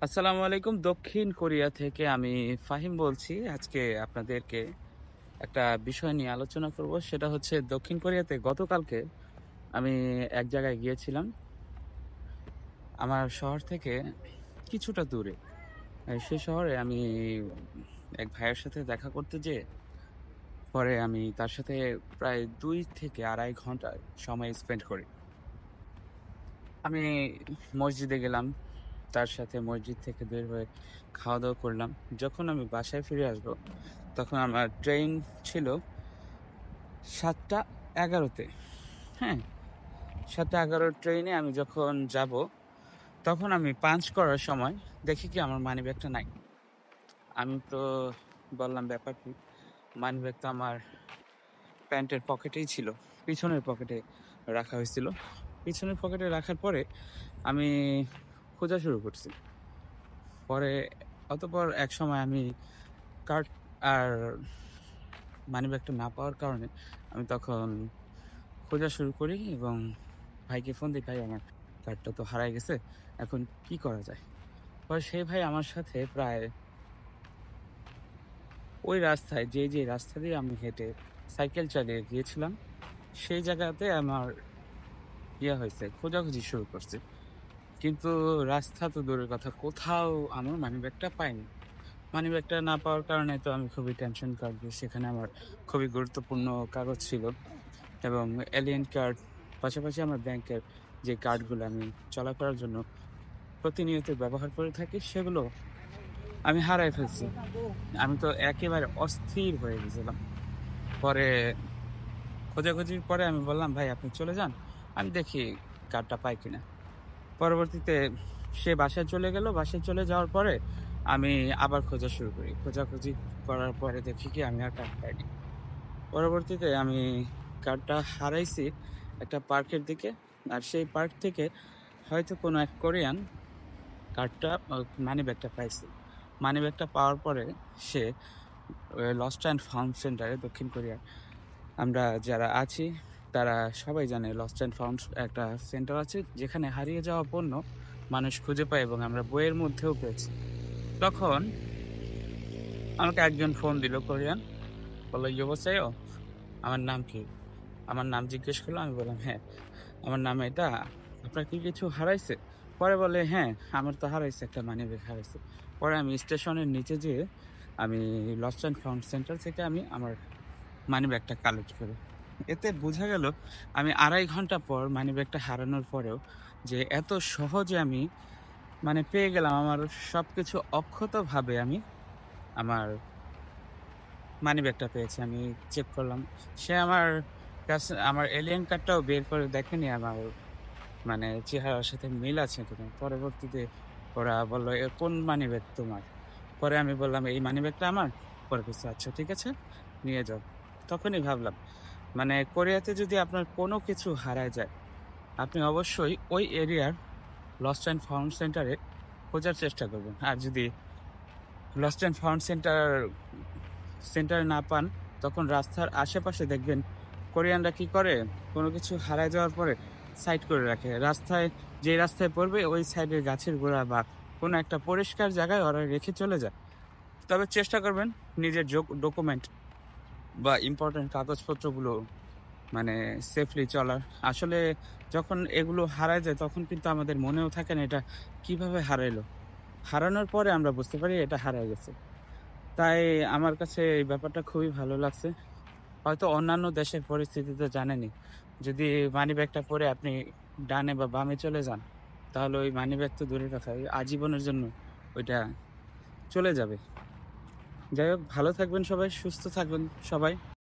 আসসালামু আলাইকুম। দক্ষিণ কোরিয়া থেকে আমি ফাহিম বলছি। আজকে আপনাদেরকে একটা বিষয় নিয়ে আলোচনা করব। সেটা হচ্ছে দক্ষিণ কোরিয়াতে গতকালকে আমি এক জায়গায় গিয়েছিলাম। আমার শহর থেকে কিছুটা দূরে। সেই শহরে আমি এক ভাইয়ের সাথে দেখা করতে যেয়ে পরে আমি তার সাথে প্রায় ২ থেকে ২.৫ ঘন্টা সময় স্পেন্ড করি। আমি মসজিদে গেলাম। তার সাথে মসজিদ থেকে বের হয়ে খাওয়া-দাওয়া করলাম। যখন আমি বাসায় ফিরে আসবো, তখন আমার ট্রেন ছিল ৭:১১ তে। হ্যাঁ? ৭:১১ ট্রেনে আমি যখন যাবো, তখন আমি পাঞ্চ করার সময় দেখি কি আমার মানিব্যাগটা নাই। আমি তো বললাম, "ব্যাপার কি?" মানিব্যাগ তো আমার প্যান্টের পকেটেই ছিল। পিছনের পকেটে রাখা হয়েছিল। পিছনের পকেটে রাখার পরে আমি খোঁজা শুরু করছি। পরে অতঃপর একসময় আমি কার্ড আর মানিব্যাগটা না পাওয়ার কারণে আমি তখন খোঁজা শুরু করি এবং ভাইকে ফোন দিই, "ভাই আমার কার্ডটা তো হারায় গেছে। এখন কি করা যায়?" পরে সেই ভাই আমার সাথে প্রায় ওই রাস্তায় যে রাস্তা দিয়ে আমি হেঁটে সাইকেল চালিয়ে গিয়েছিলাম, সেই জায়গাতে আমার হয়েছে, খোঁজাখুঁজি শুরু করছি। কিন্তু রাস্তা তো দূরের কথা, কোথাও আমার মানিব্যাগটা পাইনি। মানিব্যাগটা না পাওয়ার কারণে তো আমি খুবই টেনশন কার্ড, সেখানে আমার খুবই গুরুত্বপূর্ণ কাগজ ছিল এবং এলিয়েন কার্ড, পাশাপাশি আমার ব্যাংকের যে কার্ডগুলো আমি চলাফেরার জন্য প্রতিনিয়ত ব্যবহার করে থাকি, সেগুলো আমি হারায় ফেলছি। আমি তো একেবারে অস্থির হয়ে গেছিলাম। পরে খোঁজাখুঁজির পরে আমি বললাম, "ভাই আপনি চলে যান। আমি দেখি কার্ডটা পাই কিনা।" পরবর্তীতে সে বাসায় চলে গেল। বাসায় চলে যাওয়ার পরে আমি আবার খোঁজা শুরু করি। খোঁজাখুঁজি করার পরে দেখি কি আমি আর কার্ড পাইনি। পরবর্তীতে আমি কার্ডটা হারাইছি একটা পার্কের দিকে। আর সেই পার্ক থেকে হয়তো কোনো এক কোরিয়ান কার্ডটা মানিব্যাগটা পাইছে। মানিব্যাগটা পাওয়ার পরে সে লস্ট অ্যান্ড ফাউন্ড সেন্টারে দক্ষিণ কোরিয়ার আমরা যারা আছি তারা সবাই জানে লস্ট অ্যান্ড ফাউন্ড একটা সেন্টার আছে যেখানে হারিয়ে যাওয়া পণ্য মানুষ খুঁজে পায় এবং আমরা বইয়ের মধ্যেও পেয়েছি। তখন আমাকে একজন ফোন দিল কোরিয়ান, বলল, "ইয়োবসাইও, আমার নাম কি?" আমার নাম জিজ্ঞেস করলো। আমি বললাম, "হ্যাঁ, আমার নাম এটা। আপনার কি কিছু হারাইছে?" পরে বলে, "হ্যাঁ, আমার তো হারাইছে, একটা মানিব্যাগ হারাইছে।" পরে আমি স্টেশনের নিচে যেয়ে আমি লস্ট অ্যান্ড ফাউন্ড সেন্টার থেকে আমি আমার মানিব্যাগটা কালেক্ট করি। এতে বোঝা গেল আমি ২.৫ ঘন্টা পর মানিব্যাগটা হারানোর পরেও যে এত সহজে আমি পেয়ে গেলাম। আমার সবকিছু অক্ষতভাবে আমি আমার মানিব্যাগটা পেয়েছি। আমি চেক করলাম। সে আমার কাছে আমার এলিয়েন কার্ডটাও বের করে দেখেনি আমার চেহারার সাথে মিল আছে কিনা। পরবর্তীতে ওরা বলল, কোন মানিব্যাগ তোমার?" পরে আমি বললাম, "এই মানিব্যাগটা আমার।" পরে বলছে, "আচ্ছা ঠিক আছে, নিয়ে যাও।" তখনই ভাবলাম কোরিয়াতে যদি আপনার কোনো কিছু হারায় যায়, আপনি অবশ্যই ওই এরিয়ার লস্ট অ্যান্ড ফাউন্ড সেন্টারে খোঁজার চেষ্টা করবেন। আর যদি লস্ট অ্যান্ড ফাউন্ড সেন্টারে না পান, তখন রাস্তার আশেপাশে দেখবেন কোরিয়ানরা কি করে, কোনো কিছু হারায় যাওয়ার পরে সাইড করে রাখে। যে রাস্তায় পড়বে ওই সাইডের গাছের গোড়া বা কোনো একটা পরিষ্কার জায়গায় ওরা রেখে চলে যায়। তবে চেষ্টা করবেন নিজের ডকুমেন্ট বা ইম্পোর্টেন্ট কাগজপত্রগুলো মানে সেফলি চলার। আসলে যখন এগুলো হারায় যায় তখন কিন্তু আমাদের মনেও থাকে না এটা কিভাবে হারাইলো। হারানোর পরে আমরা বুঝতে পারি এটা হারায় গেছে। তাই আমার কাছে এই ব্যাপারটা খুবই ভালো লাগছে। হয়তো অন্যান্য দেশের পরিস্থিতি তো জানেনই। যদি মানিব্যাগটা পড়ে আপনি ডানে বা বামে চলে যান, তাহলে ওই মানিব্যাগ তো দূরের কথা, ওই আজীবনের জন্য ওইটা চলে যাবে। যাই হোক, ভালো থাকবেন সবাই, সুস্থ থাকবেন সবাই।